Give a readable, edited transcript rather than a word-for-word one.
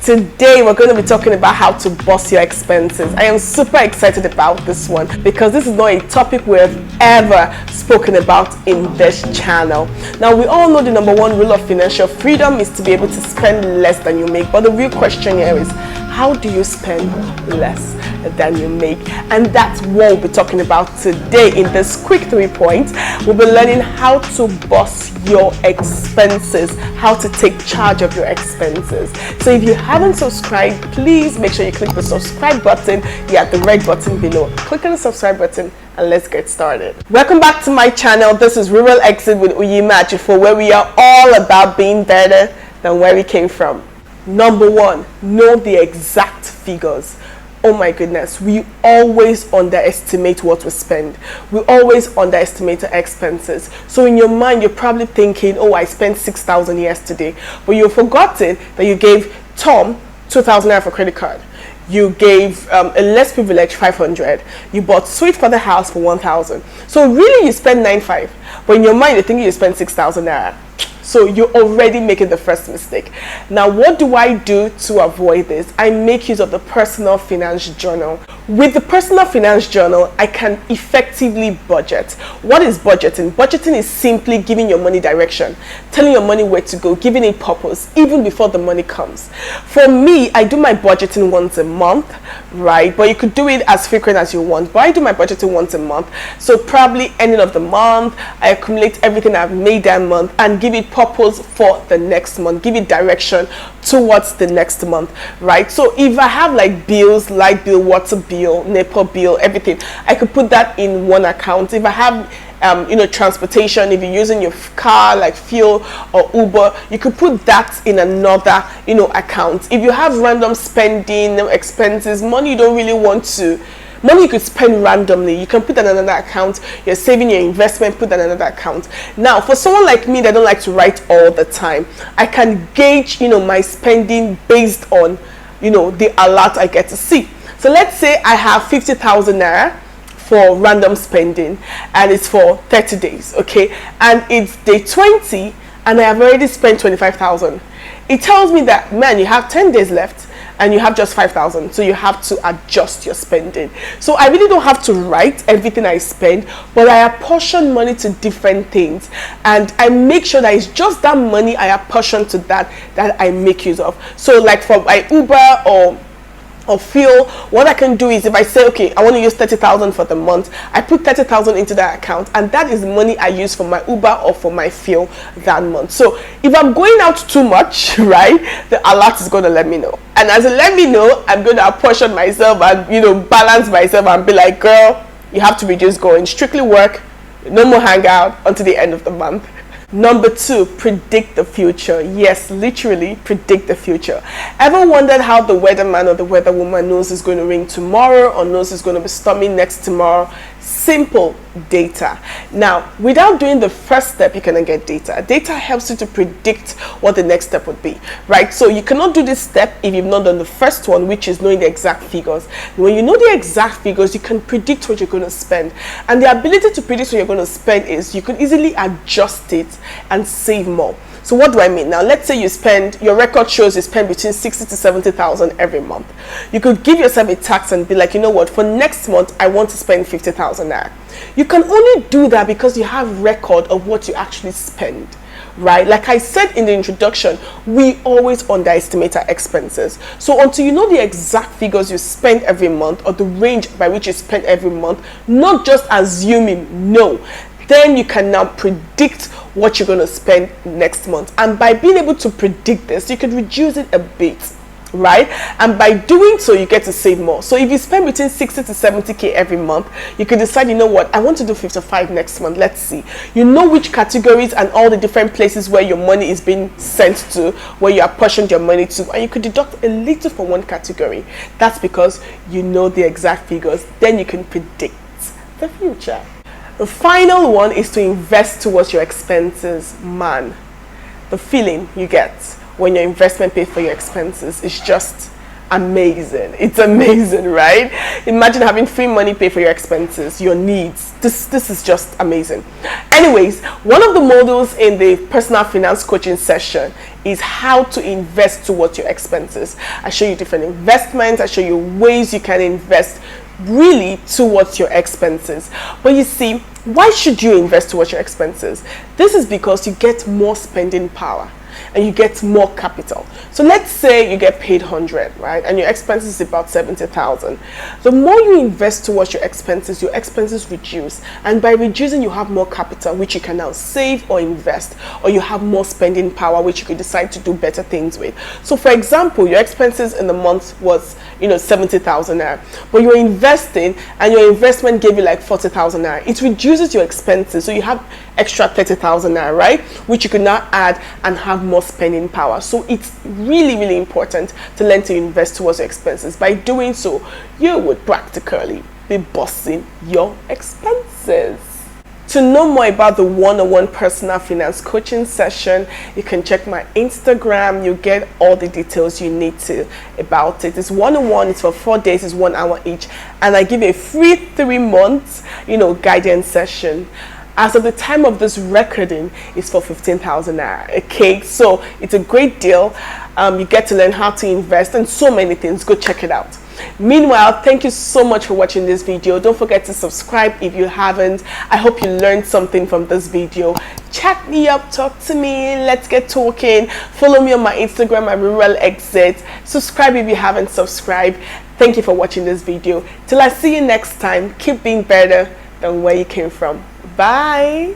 Today we're going to be talking about how to boss your expenses. I am super excited about this one because this is not a topic we've ever spoken about in this channel. Now, we all know the number one rule of financial freedom is to be able to spend less than you make, but the real question here is, how do you spend less than you make? And that's what we'll be talking about today. In this quick 3 points, we'll be learning how to boss your expenses, how to take charge of your expenses. So if you haven't subscribed, please make sure you click the subscribe button. Yeah, the red button below. Click on the subscribe button and let's get started. Welcome back to my channel. This is Rural Exit with Uyima Ajifo, where we are all about being better than where we came from. Number one, know the exact figures. Oh my goodness, we always underestimate what we spend. We always underestimate our expenses. So in your mind, you're probably thinking, oh, I spent 6,000 yesterday. But you've forgotten that you gave Tom 2,000 naira for credit card. You gave a less privileged 500. You bought sweet for the house for 1,000. So really you spent 9,500. But in your mind, you're thinking you spent 6,000 naira. So you're already making the first mistake. Now, what do I do to avoid this? I make use of the personal finance journal. With the personal finance journal, I can effectively budget. What is budgeting? Budgeting is simply giving your money direction, telling your money where to go, giving it purpose, even before the money comes. For me, I do my budgeting once a month, right? But you could do it as frequent as you want. But I do my budgeting once a month. So probably ending of the month, I accumulate everything I've made that month and give it purpose for the next month, give it direction towards the next month, right? So if I have like bills, light bill, water bill, NEPA bill, everything, I could put that in one account. If I have transportation, if you're using your car like fuel or Uber, you could put that in another account. If you have random spending expenses, money you don't really want to, money you could spend randomly, you can put that in another account. You're saving your investment, put that in another account. Now, for someone like me that don't like to write all the time, I can gauge my spending based on the alert I get to see. So let's say I have 50,000 naira for random spending and it's for 30 days, okay, and it's day 20 and I have already spent 25,000. It tells me that, man, you have 10 days left and you have just 5,000, so you have to adjust your spending. So I really don't have to write everything I spend, but I apportion money to different things, and I make sure that it's just that money I apportion to that I make use of. So like for my Uber or fuel, what I can do is if I say, okay, I want to use 30,000 for the month, I put 30,000 into that account, and that is money I use for my Uber or for my fuel that month. So if I'm going out too much, right, the alert is going to let me know, and as it let me know, I'm going to apportion myself and balance myself and be like, girl, you have to reduce going, strictly work, no more hangout until the end of the month. Number two, predict the future. Yes, literally predict the future. Ever wondered how the weatherman or the weatherwoman knows it's going to rain tomorrow or knows it's going to be stormy next tomorrow? Simple, data. Now, without doing the first step, you cannot get data. Data helps you to predict what the next step would be, right? So you cannot do this step if you've not done the first one, which is knowing the exact figures. When you know the exact figures, you can predict what you're going to spend. And the ability to predict what you're going to spend is you can easily adjust it and save more. So what do I mean? Now, let's say your record shows you spend between 60 to 70,000 every month. You could give yourself a tax and be like, you know what, for next month, I want to spend 50,000 naira. You can only do that because you have record of what you actually spend, right? Like I said in the introduction, we always underestimate our expenses. So until you know the exact figures you spend every month or the range by which you spend every month, not just assuming, no, then you can now predict what you're going to spend next month. And by being able to predict this, you can reduce it a bit, right? And by doing so, you get to save more. So if you spend between 60 to 70k every month, you can decide, you know what, I want to do 55 next month. Let's see. You know which categories and all the different places where your money is being sent to, where you apportioned your money to, and you could deduct a little for one category. That's because you know the exact figures. Then you can predict the future. The final one is to invest towards your expenses. Man, the feeling you get when your investment pays for your expenses is just amazing. It's amazing, right? Imagine having free money pay for your expenses, your needs. This is just amazing. Anyways, one of the modules in the personal finance coaching session is how to invest towards your expenses. I show you different investments. I show you ways you can invest really towards your expenses. But you see, why should you invest towards your expenses? This is because you get more spending power and you get more capital. So let's say you get paid 100, right, and your expenses is about 70,000. The more you invest towards your expenses reduce, and by reducing you have more capital which you can now save or invest, or you have more spending power which you could decide to do better things with. So for example, your expenses in the month was 70,000 naira, but you're investing and your investment gave you like 40,000 naira. It reduces your expenses, so you have extra 30,000 naira, right, which you can now add and have more spending power. So it's really important to learn to invest towards your expenses. By doing so, you would practically be bossing your expenses. To know more about the one-on-one personal finance coaching session, you can check my Instagram. You get all the details you need to about it. It's one-on-one, it's for 4 days, it's 1 hour each, and I give you a free 3 months guidance session. As of the time of this recording, it's for 15,000 naira. Okay, so it's a great deal. You get to learn how to invest and so many things. Go check it out. Meanwhile, thank you so much for watching this video. Don't forget to subscribe if you haven't. I hope you learned something from this video. Chat me up, talk to me, let's get talking. Follow me on my Instagram at Rural Exit. Subscribe if you haven't subscribed. Thank you for watching this video. Till I see you next time, keep being better than where you came from. Bye.